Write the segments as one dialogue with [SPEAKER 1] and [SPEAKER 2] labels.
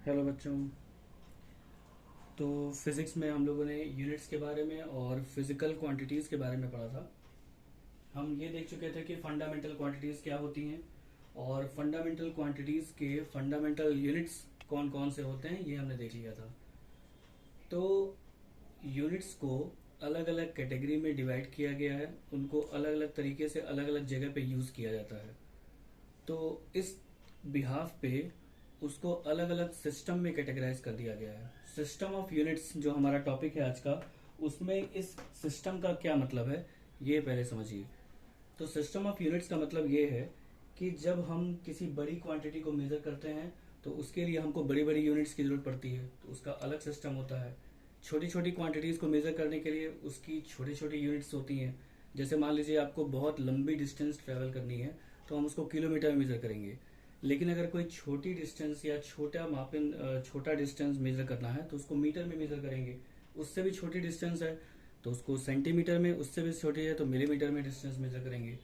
[SPEAKER 1] Hello बच्चों। तो physics में हम लोगों ने यूनिट्स के बारे में और फिज़िकल क्वांटिटीज़ के बारे में पढ़ा था। हम ये देख चुके थे कि फंडामेंटल क्वांटिटीज़ क्या होती हैं और फंडामेंटल क्वांटिटीज़ के फंडामेंटल यूनिट्स कौन कौन से होते हैं, ये हमने देख लिया था। तो यूनिट्स को अलग अलग कैटेगरी में डिवाइड किया गया है, उनको अलग अलग तरीके से अलग अलग जगह पे यूज़ किया जाता है। तो इस बिहाफ पे उसको अलग अलग सिस्टम में कैटेगराइज कर दिया गया है। सिस्टम ऑफ यूनिट्स जो हमारा टॉपिक है आज का, उसमें इस सिस्टम का क्या मतलब है ये पहले समझिए। तो सिस्टम ऑफ यूनिट्स का मतलब ये है कि जब हम किसी बड़ी क्वांटिटी को मेजर करते हैं तो उसके लिए हमको बड़ी बड़ी यूनिट्स की जरूरत पड़ती है, तो उसका अलग सिस्टम होता है। छोटी छोटी क्वांटिटीज को मेजर करने के लिए उसकी छोटी छोटी यूनिट्स होती हैं। जैसे मान लीजिए आपको बहुत लंबी डिस्टेंस ट्रेवल करनी है तो हम उसको किलोमीटर में मेजर करेंगे। लेकिन अगर कोई छोटी डिस्टेंस या छोटा डिस्टेंस मेजर करना है तो उसको मीटर में मेजर करेंगे। उससे भी छोटी डिस्टेंस है तो उसको सेंटीमीटर में, उससे भी छोटी है तो मिलीमीटर में डिस्टेंस मेजर करेंगे।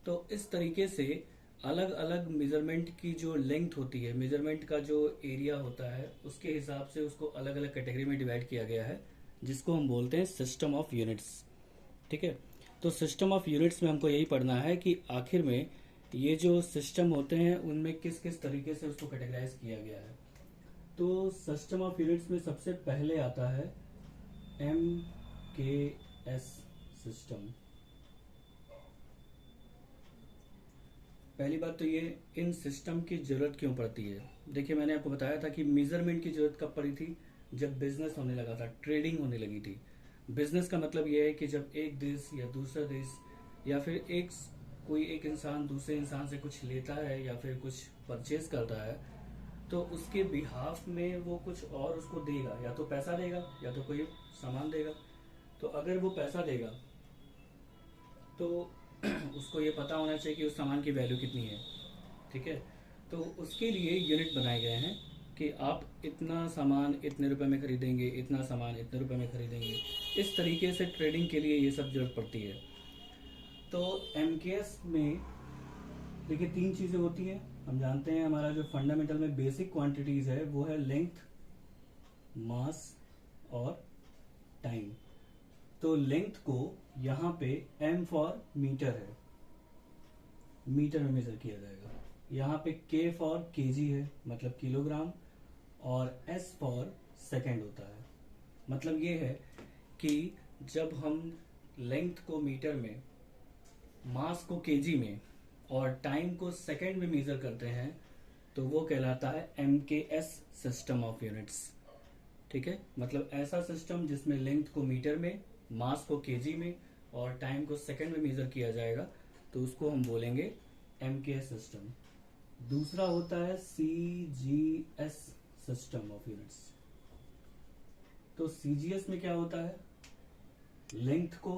[SPEAKER 1] तो इस तरीके से अलग अलग मेजरमेंट की जो लेंथ होती है, मेजरमेंट का जो एरिया होता है, उसके हिसाब से उसको अलग अलग कैटेगरी में डिवाइड किया गया है, जिसको हम बोलते हैं सिस्टम ऑफ यूनिट्स। ठीक है। तो सिस्टम ऑफ यूनिट्स में हमको यही पढ़ना है कि आखिर में ये जो सिस्टम होते हैं उनमें किस किस तरीके से उसको कैटेगराइज किया गया है। तो सिस्टम ऑफ यूनिट्स में सबसे पहले आता है एम के एस सिस्टम। पहली बात तो ये, इन सिस्टम की जरूरत क्यों पड़ती है। देखिए, मैंने आपको बताया था कि मेजरमेंट की जरूरत कब पड़ी थी, जब बिजनेस होने लगा था, ट्रेडिंग होने लगी थी। बिजनेस का मतलब ये है कि जब एक देश या दूसरा देश या फिर कोई एक इंसान दूसरे इंसान से कुछ लेता है या फिर कुछ परचेज करता है, तो उसके बिहाफ में वो कुछ और उसको देगा, या तो पैसा देगा या तो कोई सामान देगा। तो अगर वो पैसा देगा तो उसको ये पता होना चाहिए कि उस सामान की वैल्यू कितनी है। ठीक है। तो उसके लिए यूनिट बनाए गए हैं कि आप इतना सामान इतने रुपए में खरीदेंगे, इतना सामान इतने रुपए में खरीदेंगे। इस तरीके से ट्रेडिंग के लिए ये सब जरूरत पड़ती है। तो एमकेएस में देखिए तीन चीज़ें होती हैं। हम जानते हैं हमारा जो फंडामेंटल में बेसिक क्वांटिटीज है वो है लेंथ, मास और टाइम। तो लेंथ को यहाँ पे एम फॉर मीटर है, मीटर में मेजर किया जाएगा। यहाँ पे के फॉर केजी है, मतलब किलोग्राम, और एस फॉर सेकेंड होता है। मतलब ये है कि जब हम लेंथ को मीटर में, मास को केजी में और टाइम को सेकेंड में मेजर करते हैं तो वो कहलाता है एम के एस सिस्टम ऑफ यूनिट्स। ठीक है। मतलब ऐसा सिस्टम जिसमें लेंथ को मीटर में, मास को केजी में और टाइम को सेकेंड में मेजर किया जाएगा, तो उसको हम बोलेंगे एम के एस सिस्टम। दूसरा होता है C G S system of units. तो सीजीएस में क्या होता है, लेंथ को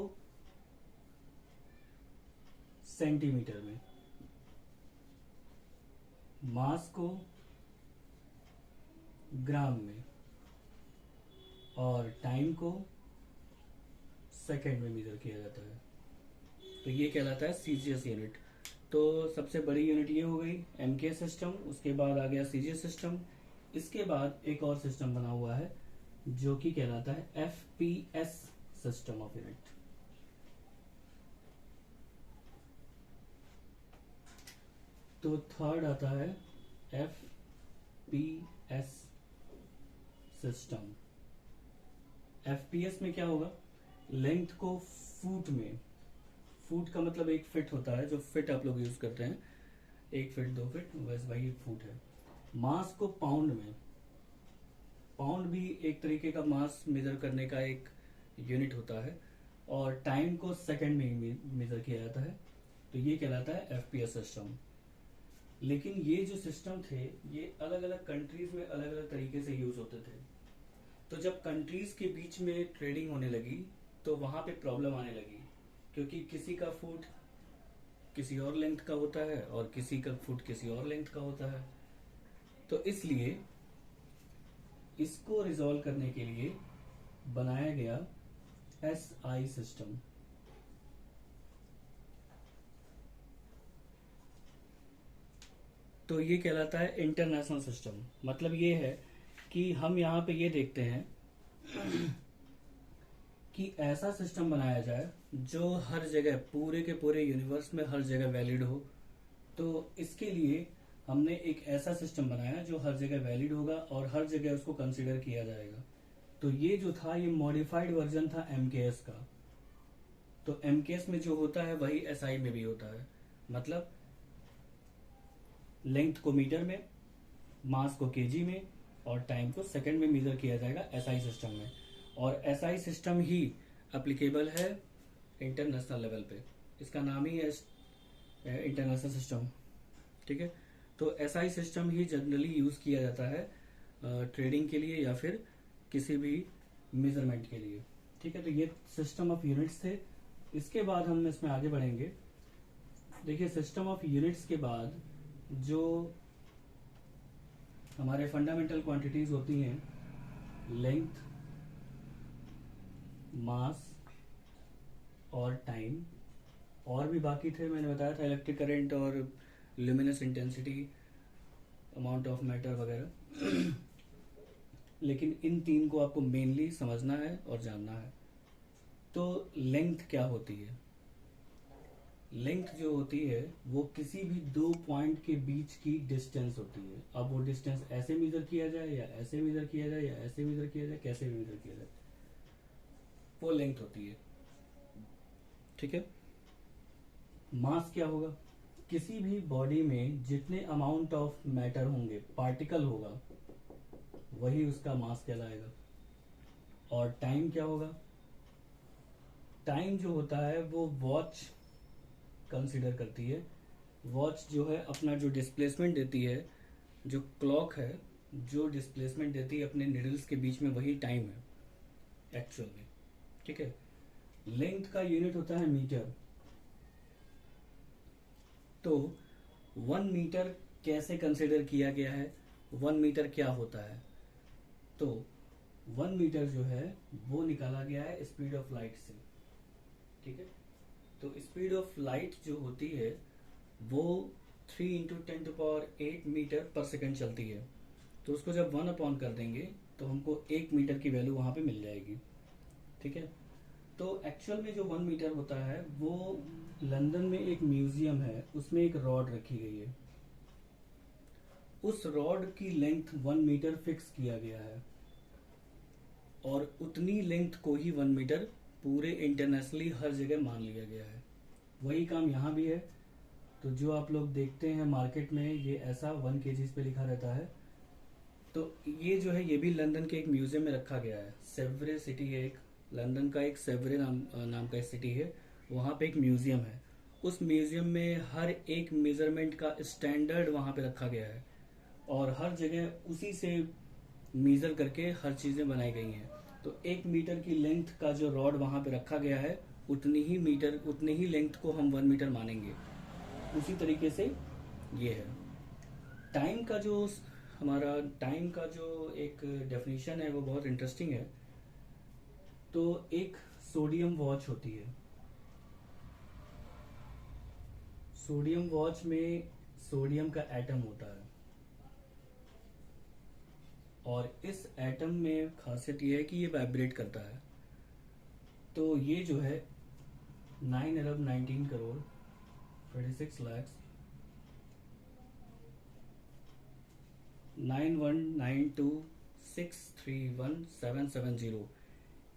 [SPEAKER 1] सेंटीमीटर में, मास को ग्राम में और टाइम को सेकेंड में मेजर किया जाता है। तो ये कहलाता है सीजीएस यूनिट। तो सबसे बड़ी यूनिट ये हो गई एमके सिस्टम, उसके बाद आ गया सीजीएस सिस्टम। इसके बाद एक और सिस्टम बना हुआ है जो कि कहलाता है एफपीएस सिस्टम ऑफ यूनिट। तो थर्ड आता है एफपीएस सिस्टम। एफपीएस में क्या होगा, लेंथ को फुट में, फुट का मतलब एक फिट होता है, जो फिट आप लोग यूज करते हैं, 1 फीट 2 फीट, वैसे वही फुट है। मास को पाउंड में, पाउंड भी एक तरीके का मास मेजर करने का एक यूनिट होता है। और टाइम को सेकंड में मेजर किया जाता है, तो ये कहलाता है एफपीएस सिस्टम। लेकिन ये जो सिस्टम थे ये अलग अलग कंट्रीज में अलग अलग तरीके से यूज होते थे। तो जब कंट्रीज के बीच में ट्रेडिंग होने लगी तो वहां पे प्रॉब्लम आने लगी, क्योंकि किसी का फुट किसी और लेंथ का होता है और किसी का फुट किसी और लेंथ का होता है। तो इसलिए इसको रिजॉल्व करने के लिए बनाया गया एसआई सिस्टम। तो ये कहलाता है इंटरनेशनल सिस्टम। मतलब ये है कि हम यहाँ पे ये देखते हैं कि ऐसा सिस्टम बनाया जाए जो हर जगह पूरे के पूरे यूनिवर्स में हर जगह वैलिड हो। तो इसके लिए हमने एक ऐसा सिस्टम बनाया जो हर जगह वैलिड होगा और हर जगह उसको कंसिडर किया जाएगा। तो ये जो था ये मॉडिफाइड वर्जन था एमकेएस का। तो एमकेएस में जो होता है वही एसआई में भी होता है, मतलब लेंथ को मीटर में, मास को केजी में और टाइम को सेकंड में मेजर किया जाएगा एसआई सिस्टम में। और एसआई सिस्टम ही एप्लीकेबल है इंटरनेशनल लेवल पे, इसका नाम ही है इंटरनेशनल सिस्टम। ठीक है, तो एसआई सिस्टम ही जनरली यूज किया जाता है ट्रेडिंग के लिए या फिर किसी भी मेजरमेंट के लिए। ठीक है, तो ये सिस्टम ऑफ यूनिट्स थे। इसके बाद हम इसमें आगे बढ़ेंगे। देखिए, सिस्टम ऑफ यूनिट्स के बाद जो हमारे फंडामेंटल क्वांटिटीज होती हैं, लेंथ, मास और टाइम, और भी बाकी थे, मैंने बताया था इलेक्ट्रिक करंट और luminous intensity, amount of matter वगैरह। लेकिन इन तीन को आपको मेनली समझना है और जानना है। तो लेंथ क्या होती है? लेंथ जो होती है वो किसी भी दो पॉइंट के बीच की डिस्टेंस होती है। अब वो डिस्टेंस ऐसे मेजर किया जाए या ऐसे मेजर किया जाए या ऐसे मेजर किया जाए, कैसे भी मेजर किया जाए, वो लेंथ होती है। ठीक है, मास क्या होगा? किसी भी बॉडी में जितने अमाउंट ऑफ मैटर होंगे, पार्टिकल होगा, वही उसका मास कहलाएगा। और टाइम क्या होगा? टाइम जो होता है वो वॉच कंसीडर करती है। वॉच जो है अपना जो डिस्प्लेसमेंट देती है, जो क्लॉक है जो डिस्प्लेसमेंट देती है अपने निडल्स के बीच में, वही टाइम है एक्चुअल में। ठीक है, लेंथ का यूनिट होता है मीटर। तो 1 मीटर कैसे कंसिडर किया गया है? 1 मीटर क्या होता है? तो 1 मीटर जो है वो निकाला गया है स्पीड ऑफ लाइट से। ठीक है, तो स्पीड ऑफ लाइट जो होती है वो 3 इंटू 10⁸ मीटर पर सेकेंड चलती है। तो उसको जब 1 अपॉन कर देंगे तो हमको 1 मीटर की वैल्यू वहां पे मिल जाएगी। ठीक है, तो एक्चुअल में जो 1 मीटर होता है वो लंदन में एक म्यूजियम है, उसमें एक रॉड रखी गई है। उस रॉड की लेंथ 1 मीटर फिक्स किया गया है और उतनी लेंथ को ही 1 मीटर पूरे इंटरनेशनली हर जगह मान लिया गया है। वही काम यहाँ भी है। तो जो आप लोग देखते हैं मार्केट में, ये ऐसा 1 kg पे लिखा रहता है। तो ये जो है ये भी लंदन के एक म्यूजियम में रखा गया है। सेवरे सिटी है एक, लंदन का एक सेवरे नाम का एक सिटी है, वहाँ पे एक म्यूजियम है। उस म्यूजियम में हर एक मेजरमेंट का स्टैंडर्ड वहाँ पे रखा गया है और हर जगह उसी से मेजर करके हर चीजें बनाई गई हैं। तो 1 मीटर की लेंथ का जो रॉड वहाँ पे रखा गया है, उतनी ही लेंथ को हम 1 मीटर मानेंगे। उसी तरीके से ये है। टाइम का जो हमारा टाइम का जो एक डेफिनेशन है वो बहुत इंटरेस्टिंग है। तो एक सोडियम वॉच होती है। सोडियम वॉच में सोडियम का एटम होता है और इस एटम में खासियत ये है कि ये वाइब्रेट करता है। तो ये जो है 9 अरब 19 करोड़ 26 लाख 9192631770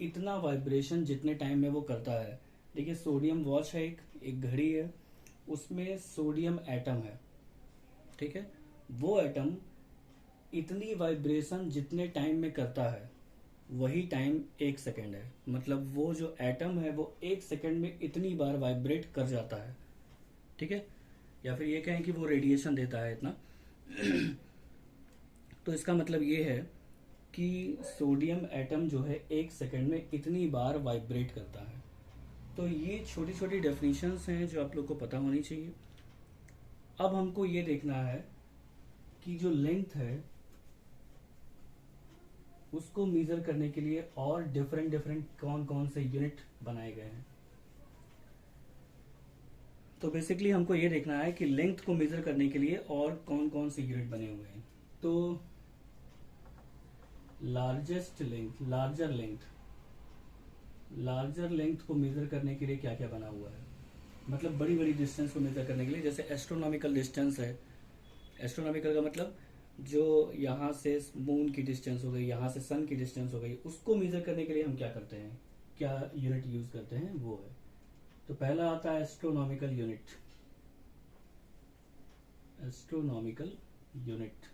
[SPEAKER 1] इतना वाइब्रेशन जितने टाइम में वो करता है। देखिए, सोडियम वॉच है, एक घड़ी है, उसमें सोडियम एटम है। ठीक है, वो एटम इतनी वाइब्रेशन जितने टाइम में करता है वही टाइम 1 सेकेंड है। मतलब वो जो एटम है वो 1 सेकेंड में इतनी बार वाइब्रेट कर जाता है। ठीक है, या फिर ये कहें कि वो रेडिएशन देता है इतना। तो इसका मतलब ये है कि सोडियम एटम जो है 1 सेकेंड में इतनी बार वाइब्रेट करता है। तो ये छोटी छोटी डेफिनेशंस हैं जो आप लोग को पता होनी चाहिए। अब हमको ये देखना है कि जो लेंथ है उसको मेजर करने के लिए और डिफरेंट कौन कौन से यूनिट बनाए गए हैं। तो बेसिकली हमको ये देखना है कि लेंथ को मेजर करने के लिए और कौन कौन से यूनिट बने हुए हैं। तो लार्जेस्ट लेंथ, लार्जर लेंथ को मेजर करने के लिए क्या क्या बना हुआ है, मतलब बड़ी बड़ी डिस्टेंस को मेजर करने के लिए, जैसे एस्ट्रोनॉमिकल डिस्टेंस है। एस्ट्रोनॉमिकल का मतलब जो यहाँ से मून की डिस्टेंस हो गई, यहाँ से सन की डिस्टेंस हो गई, उसको मेजर करने के लिए हम क्या करते हैं, क्या यूनिट यूज करते हैं, वो है। तो पहला आता है एस्ट्रोनॉमिकल यूनिट। एस्ट्रोनॉमिकल यूनिट,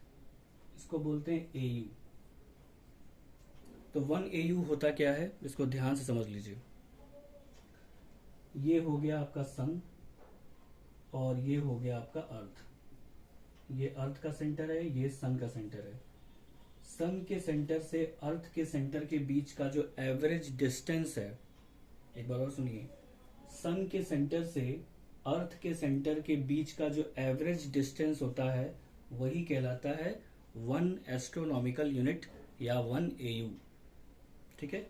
[SPEAKER 1] इसको बोलते हैं एयू। तो 1 एयू होता क्या है, इसको ध्यान से समझ लीजिए। ये हो गया आपका सन और ये हो गया आपका अर्थ। ये अर्थ का सेंटर है, ये सन का सेंटर है। सन के सेंटर से अर्थ के सेंटर के बीच का जो एवरेज डिस्टेंस है, एक बार और सुनिए, सन के सेंटर से अर्थ के सेंटर के बीच का जो एवरेज डिस्टेंस होता है वही कहलाता है 1 एस्ट्रोनॉमिकल यूनिट या 1 एयू। ठीक है,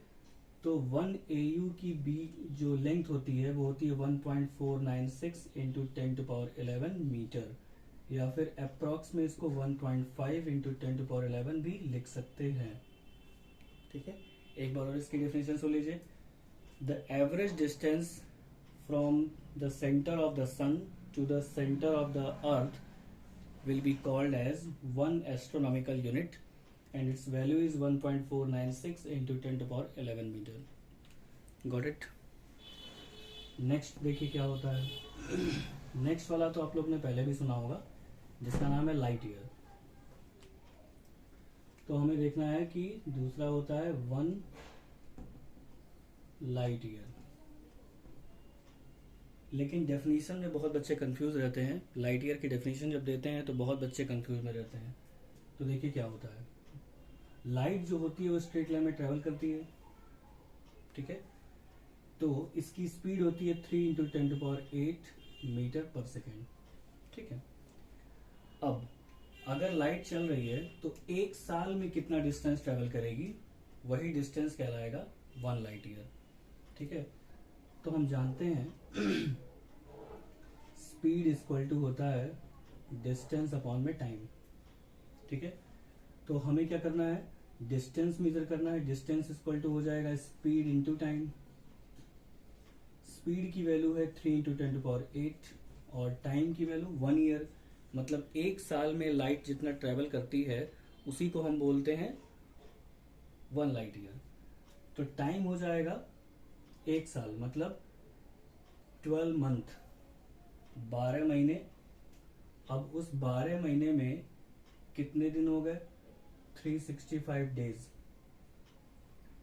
[SPEAKER 1] तो 1 एयू की बी जो लेंथ होती है वो होती है 1.496 इंटू 10⁻11 मीटर, या फिर अप्रॉक्स में इसको 1.5 इंटू 10⁻11 भी लिख सकते हैं। ठीक है, एक बार और इसकी डेफिनेशन सुन लीजिए। The average distance from the centre of the sun to the centre of the earth will be called as 1 astronomical unit and its value is 1.496 into 10⁻11 meter. Got it? Next देखिए क्या होता है। Next वाला तो आप लोग ने पहले भी सुना होगा, जिसका नाम है लाइट ईयर। तो हमें देखना है कि दूसरा होता है 1 लाइट ईयर। लेकिन डेफिनेशन में बहुत बच्चे कंफ्यूज रहते हैं। लाइट ईयर की डेफिनेशन जब देते हैं तो बहुत बच्चे कंफ्यूज में रहते हैं। तो देखिए क्या होता है, लाइट जो होती है वो स्ट्रेट लाइन में ट्रेवल करती है। ठीक है, तो इसकी स्पीड होती है 3 इंटू 10⁸ मीटर पर सेकेंड। ठीक है, अब अगर लाइट चल रही है तो एक साल में कितना डिस्टेंस ट्रेवल करेगी, वही डिस्टेंस कहलाएगा 1 लाइट ईयर। ठीक है, तो हम जानते हैं स्पीड इक्वल टू होता है डिस्टेंस अपॉन में टाइम। ठीक है, तो हमें क्या करना है, डिस्टेंस मेजर करना है। डिस्टेंस इक्वल टू हो जाएगा स्पीड इंटू टाइम। स्पीड की वैल्यू है 3 इंटू 10⁸ और टाइम की वैल्यू 1 ईयर, मतलब एक साल में लाइट जितना ट्रेवल करती है उसी को हम बोलते हैं 1 लाइट ईयर। तो टाइम हो जाएगा एक साल, मतलब 12 मंथ, 12 महीने। अब उस 12 महीने में कितने दिन हो गए, 365 डेज।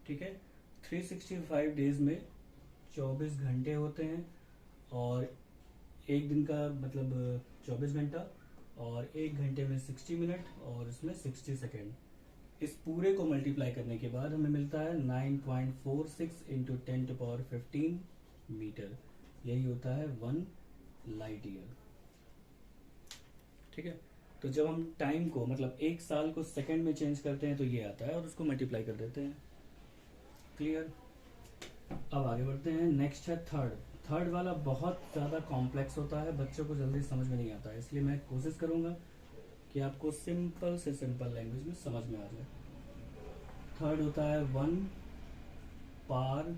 [SPEAKER 1] ठीक है, 365 डेज में 24 घंटे होते हैं और एक दिन का मतलब 24 घंटा, और एक घंटे में 60 मिनट और इसमें 60 सेकेंड। इस पूरे को मल्टीप्लाई करने के बाद हमें मिलता है 9.46 इंटू 10⁻15 मीटर। यही होता है 1 लाइट ईयर। ठीक है, तो जब हम टाइम को मतलब एक साल को सेकंड में चेंज करते हैं तो ये आता है और उसको मल्टीप्लाई कर देते हैं। क्लियर? अब आगे बढ़ते हैं। नेक्स्ट है थर्ड वाला बहुत ज़्यादा कॉम्प्लेक्स होता है, बच्चों को जल्दी समझ में नहीं आता है, इसलिए मैं कोशिश करूंगा कि आपको सिंपल से सिंपल लैंग्वेज में समझ में आ जाए। थर्ड होता है 1 पार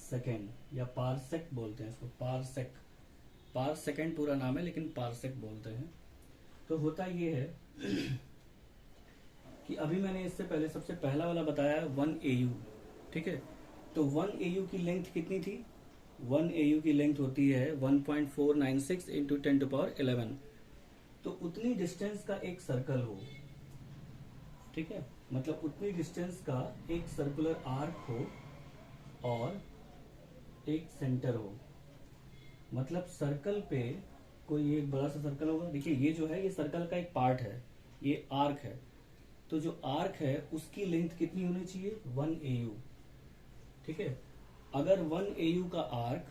[SPEAKER 1] सेकेंड या पारसेक बोलते हैं इसको, पारसेक। पार सेकेंड पूरा नाम है लेकिन पारसेक बोलते हैं। तो होता ये है कि अभी मैंने इससे पहले सबसे पहला वाला बताया 1 एयू। ठीक है, तो 1 एयू की लेंथ कितनी थी, 1 एयू की लेंथ होती है 1.496 इंटू 10⁻11। तो उतनी डिस्टेंस का एक सर्कल हो। ठीक है, मतलब उतनी डिस्टेंस का एक सर्कुलर आर्क हो और एक सेंटर हो। मतलब सर्कल पे कोई एक बड़ा सा सर्कल होगा। देखिए ये जो है ये सर्कल का एक पार्ट है, ये आर्क है। तो जो आर्क है उसकी लेंथ कितनी होनी चाहिए, 1 एयू। ठीक है, अगर 1 एयू का आर्क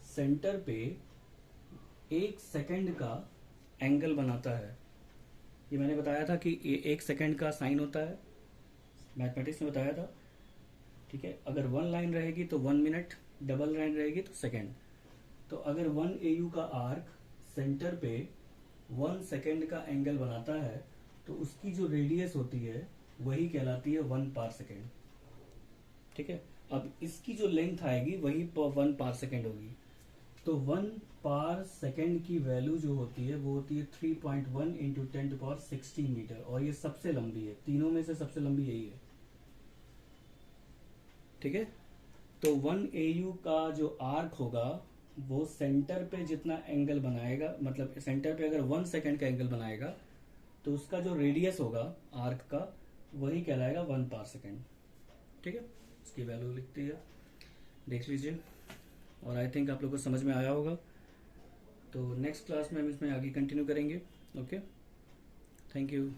[SPEAKER 1] सेंटर पे 1 सेकंड का एंगल बनाता है, ये मैंने बताया था कि 1 सेकंड का साइन होता है, मैथमेटिक्स में बताया था। ठीक है, अगर 1 लाइन रहेगी तो 1 मिनट, डबल लाइन रहेगी तो सेकंड। तो अगर 1 एयू का आर्क सेंटर पे 1 सेकंड का एंगल बनाता है तो उसकी जो रेडियस होती है वही कहलाती है 1 पार सेकेंड। ठीक है, अब इसकी जो लेंथ आएगी वही 1 पार सेकेंड होगी। तो 1 पार सेकेंड की वैल्यू जो होती है वो होती है 3.1 इंटू 10⁻16 मीटर, और ये सबसे लंबी है, तीनों में से सबसे लंबी यही है। ठीक है, तो 1 AU का जो आर्क होगा वो सेंटर पे जितना एंगल बनाएगा, मतलब सेंटर पे अगर 1 सेकेंड का एंगल बनाएगा तो उसका जो रेडियस होगा आर्क का वही कहलाएगा 1 पार सेकेंड। ठीक है, इसकी वैल्यू लिखती है, देख लीजिए। और आई थिंक आप लोगों को समझ में आया होगा। तो नेक्स्ट क्लास में हम इसमें आगे कंटिन्यू करेंगे। Okay, thank you.